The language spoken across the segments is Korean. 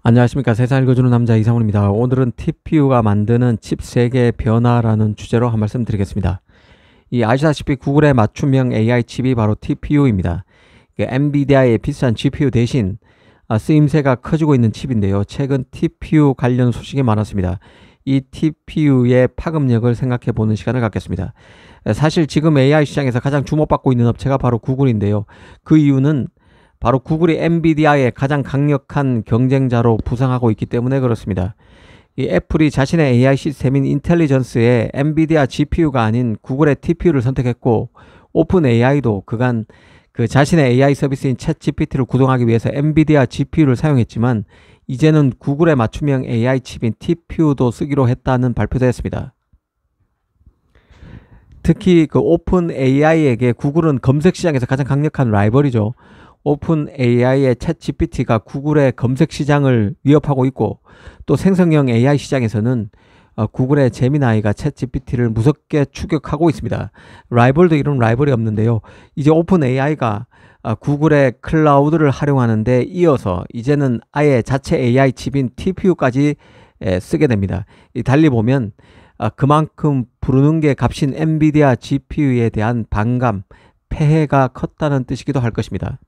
안녕하십니까. 세상 읽어주는 남자 이상훈입니다. 오늘은 TPU가 만드는 칩 세계 변화라는 주제로 한 말씀 드리겠습니다. 아시다시피 구글의 맞춤형 AI 칩이 바로 TPU입니다. 엔비디아의 비싼 GPU 대신 쓰임새가 커지고 있는 칩인데요. 최근 TPU 관련 소식이 많았습니다. 이 TPU의 파급력을 생각해 보는 시간을 갖겠습니다. 사실 지금 AI 시장에서 가장 주목받고 있는 업체가 바로 구글인데요. 그 이유는 바로 구글이 엔비디아의 가장 강력한 경쟁자로 부상하고 있기 때문에 그렇습니다. 이 애플이 자신의 AI 시스템인 인텔리전스에 엔비디아 GPU가 아닌 구글의 TPU를 선택했고, 오픈 AI도 그간 그 자신의 AI 서비스인 챗 GPT를 구동하기 위해서 엔비디아 GPU를 사용했지만 이제는 구글의 맞춤형 AI 칩인 TPU도 쓰기로 했다는 발표도 했습니다. 특히 그 오픈 AI에게 구글은 검색 시장에서 가장 강력한 라이벌이죠. 오픈 AI의 챗 GPT가 구글의 검색 시장을 위협하고 있고, 또 생성형 AI 시장에서는 구글의 제미나이가 챗 GPT를 무섭게 추격하고 있습니다. 라이벌도 이런 라이벌이 없는데요. 이제 오픈 AI가 구글의 클라우드를 활용하는 데 이어서 이제는 아예 자체 AI 칩인 TPU까지 쓰게 됩니다. 달리 보면 그만큼 부르는 게 값인 엔비디아 GPU에 대한 반감, 폐해가 컸다는 뜻이기도 할 것입니다.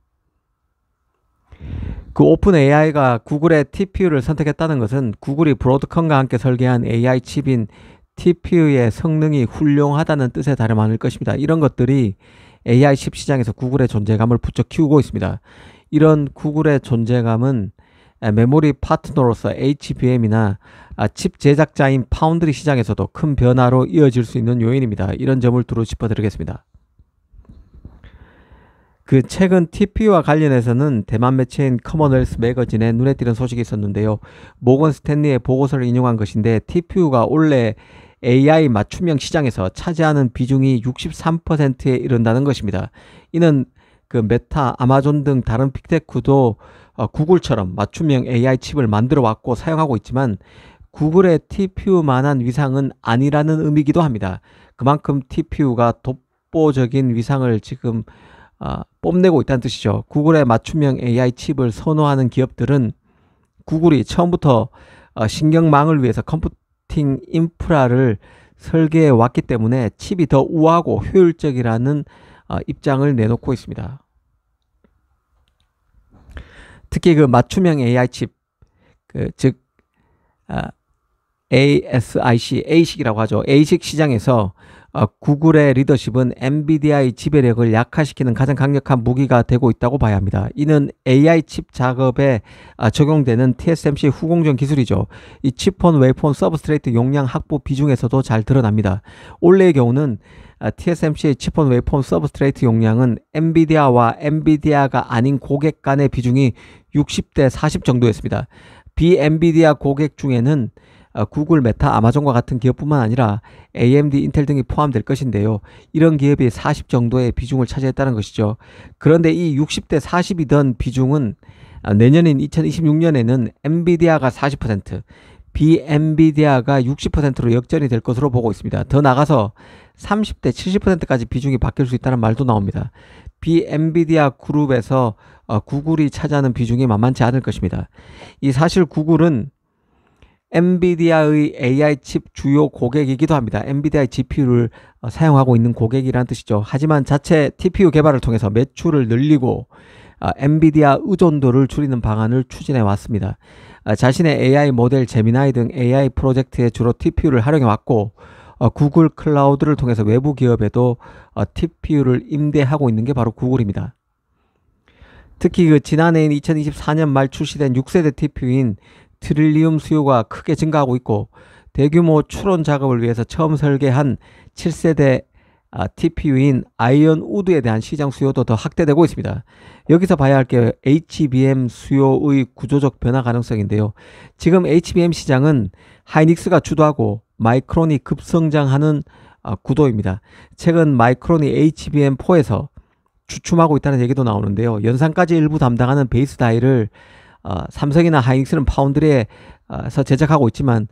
그 오픈 AI가 구글의 TPU를 선택했다는 것은 구글이 브로드컴과 함께 설계한 AI 칩인 TPU의 성능이 훌륭하다는 뜻에 다름 아닐 것입니다. 이런 것들이 AI 칩 시장에서 구글의 존재감을 부쩍 키우고 있습니다. 이런 구글의 존재감은 메모리 파트너로서 HBM이나 칩 제작자인 파운드리 시장에서도 큰 변화로 이어질 수 있는 요인입니다. 이런 점을 두루 짚어드리겠습니다. 최근 TPU와 관련해서는 대만 매체인 커먼웰스 매거진에 눈에 띄는 소식이 있었는데요. 모건 스탠리의 보고서를 인용한 것인데, TPU가 올해 AI 맞춤형 시장에서 차지하는 비중이 63%에 이른다는 것입니다. 이는 그 메타, 아마존 등 다른 빅테크도 구글처럼 맞춤형 AI 칩을 만들어 왔고 사용하고 있지만 구글의 TPU만한 위상은 아니라는 의미이기도 합니다. 그만큼 TPU가 독보적인 위상을 지금 뽐내고 있다는 뜻이죠. 구글의 맞춤형 AI 칩을 선호하는 기업들은 구글이 처음부터 신경망을 위해서 컴퓨팅 인프라를 설계해 왔기 때문에 칩이 더 우아하고 효율적이라는 입장을 내놓고 있습니다. 특히 그 맞춤형 AI 칩, 즉 ASIC, A식이라고 하죠. A식 시장에서 구글의 리더십은 엔비디아의 지배력을 약화시키는 가장 강력한 무기가 되고 있다고 봐야 합니다. 이는 AI 칩 작업에 적용되는 TSMC 후공정 기술이죠. 이 칩온 웨이폰 서브스트레이트 용량 확보 비중에서도 잘 드러납니다. 올해의 경우는 TSMC의 칩온 웨이폰 서브스트레이트 용량은 엔비디아와 엔비디아가 아닌 고객 간의 비중이 60대 40 정도였습니다. 비엔비디아 고객 중에는 구글, 메타, 아마존과 같은 기업뿐만 아니라 AMD, 인텔 등이 포함될 것인데요. 이런 기업이 40 정도의 비중을 차지했다는 것이죠. 그런데 이 60대 40이던 비중은 내년인 2026년에는 엔비디아가 40%, 비엔비디아가 60%로 역전이 될 것으로 보고 있습니다. 더 나가서 30대 70%까지 비중이 바뀔 수 있다는 말도 나옵니다. 비엔비디아 그룹에서 구글이 차지하는 비중이 만만치 않을 것입니다. 이 사실 구글은 엔비디아의 AI 칩 주요 고객이기도 합니다. 엔비디아의 GPU를 사용하고 있는 고객이라는 뜻이죠. 하지만 자체 TPU 개발을 통해서 매출을 늘리고 엔비디아 의존도를 줄이는 방안을 추진해 왔습니다. 자신의 AI 모델 제미나이 등 AI 프로젝트에 주로 TPU를 활용해 왔고, 구글 클라우드를 통해서 외부 기업에도 TPU를 임대하고 있는 게 바로 구글입니다. 특히 지난해인 2024년 말 출시된 6세대 TPU인 트릴리움 수요가 크게 증가하고 있고, 대규모 추론 작업을 위해서 처음 설계한 7세대 TPU인 아이언 우드에 대한 시장 수요도 더 확대되고 있습니다. 여기서 봐야 할 게 HBM 수요의 구조적 변화 가능성인데요. 지금 HBM 시장은 하이닉스가 주도하고 마이크론이 급성장하는 구도입니다. 최근 마이크론이 HBM4에서 주춤하고 있다는 얘기도 나오는데요. 연산까지 일부 담당하는 베이스 다이를 삼성이나 하이닉스는 파운드리에서 제작하고 있지만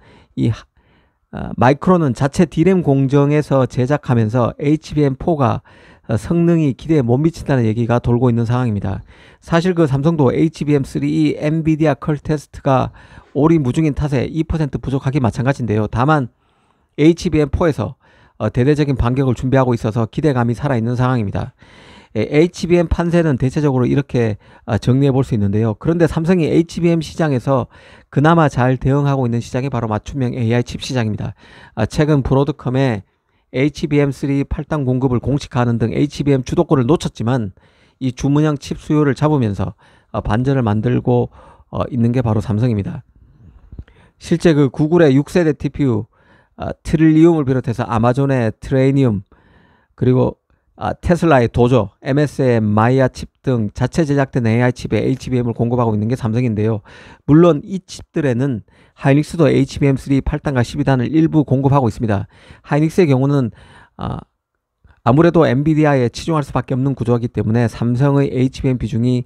마이크론은 자체 D램 공정에서 제작하면서 HBM4가 성능이 기대에 못 미친다는 얘기가 돌고 있는 상황입니다. 사실 그 삼성도 HBM3E 엔비디아 컬 테스트가 오리무중인 탓에 2% 부족하기 마찬가지인데요. 다만 HBM4에서 대대적인 반격을 준비하고 있어서 기대감이 살아있는 상황입니다. HBM 판세는 대체적으로 이렇게 정리해 볼 수 있는데요. 그런데 삼성이 HBM 시장에서 그나마 잘 대응하고 있는 시장이 바로 맞춤형 AI 칩 시장입니다. 최근 브로드컴의 HBM3 8단 공급을 공식화하는 등 HBM 주도권을 놓쳤지만 이 주문형 칩 수요를 잡으면서 반전을 만들고 있는 게 바로 삼성입니다. 실제 그 구글의 6세대 TPU 트릴리움을 비롯해서 아마존의 트레이니움, 그리고 테슬라의 도조, MS의 마이아 칩 등 자체 제작된 AI 칩에 HBM을 공급하고 있는 게 삼성인데요. 물론 이 칩들에는 하이닉스도 HBM3 8단과 12단을 일부 공급하고 있습니다. 하이닉스의 경우는 아무래도 엔비디아에 치중할 수밖에 없는 구조이기 때문에 삼성의 HBM 비중이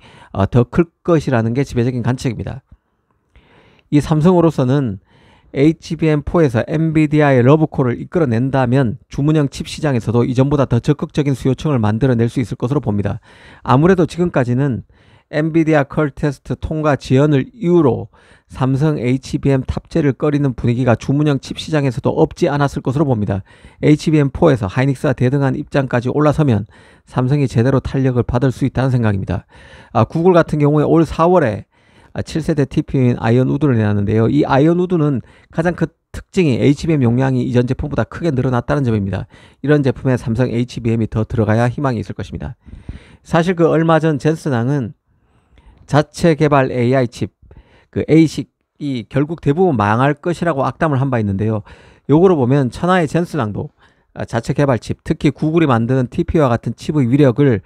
더 클 것이라는 게 지배적인 관측입니다. 이 삼성으로서는 HBM4에서 엔비디아의 러브콜을 이끌어낸다면 주문형 칩 시장에서도 이전보다 더 적극적인 수요층을 만들어낼 수 있을 것으로 봅니다. 아무래도 지금까지는 엔비디아 컬 테스트 통과 지연을 이유로 삼성 HBM 탑재를 꺼리는 분위기가 주문형 칩 시장에서도 없지 않았을 것으로 봅니다. HBM4에서 하이닉스가 대등한 입장까지 올라서면 삼성이 제대로 탄력을 받을 수 있다는 생각입니다. 구글 같은 경우에 올 4월에 7세대 TPU인 아이언 우드를 내놨는데요. 이 아이언 우드는 가장 큰 특징이 HBM 용량이 이전 제품보다 크게 늘어났다는 점입니다. 이런 제품에 삼성 HBM이 더 들어가야 희망이 있을 것입니다. 사실 그 얼마 전 젠슨항은 자체 개발 AI 칩, 그 ASIC이 결국 대부분 망할 것이라고 악담을 한 바 있는데요. 요거로 보면 천하의 젠슨항도 자체 개발 칩, 특히 구글이 만드는 TPU와 같은 칩의 위력을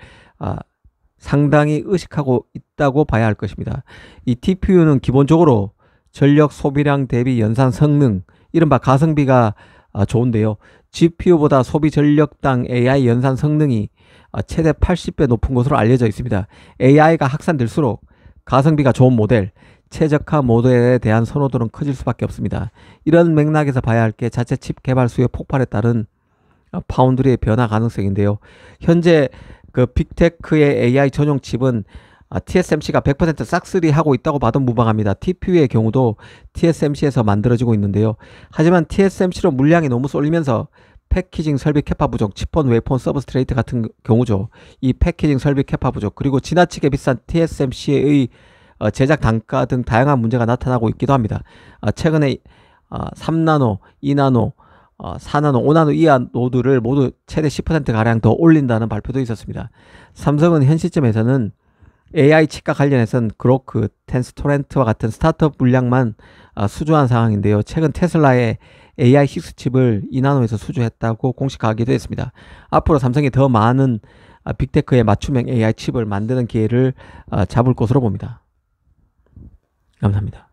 상당히 의식하고 있다고 봐야 할 것입니다. 이 TPU는 기본적으로 전력 소비량 대비 연산 성능, 이른바 가성비가 좋은데요. GPU보다 소비 전력당 AI 연산 성능이 최대 80배 높은 것으로 알려져 있습니다. AI가 확산될수록 가성비가 좋은 모델, 최적화 모델에 대한 선호도는 커질 수밖에 없습니다. 이런 맥락에서 봐야 할 게 자체 칩 개발 수요 폭발에 따른 파운드리의 변화 가능성인데요. 현재 그 빅테크의 AI 전용 칩은 TSMC가 100% 싹쓸이 하고 있다고 봐도 무방합니다. TPU의 경우도 TSMC에서 만들어지고 있는데요. 하지만 TSMC로 물량이 너무 쏠리면서 패키징 설비 캐파 부족, 칩온, 웨이폰, 서브스트레이트 같은 경우죠. 이 패키징 설비 캐파 부족, 그리고 지나치게 비싼 TSMC의 제작 단가 등 다양한 문제가 나타나고 있기도 합니다. 최근에 3나노, 2나노, 4나노, 5나노 이하 노드를 모두 최대 10%가량 더 올린다는 발표도 있었습니다. 삼성은 현 시점에서는 AI 칩과 관련해서는 그로크, 텐스토렌트와 같은 스타트업 물량만 수주한 상황인데요. 최근 테슬라의 AI 6칩을 2나노에서 수주했다고 공식화하기도 했습니다. 앞으로 삼성이 더 많은 빅테크의 맞춤형 AI 칩을 만드는 기회를 잡을 것으로 봅니다. 감사합니다.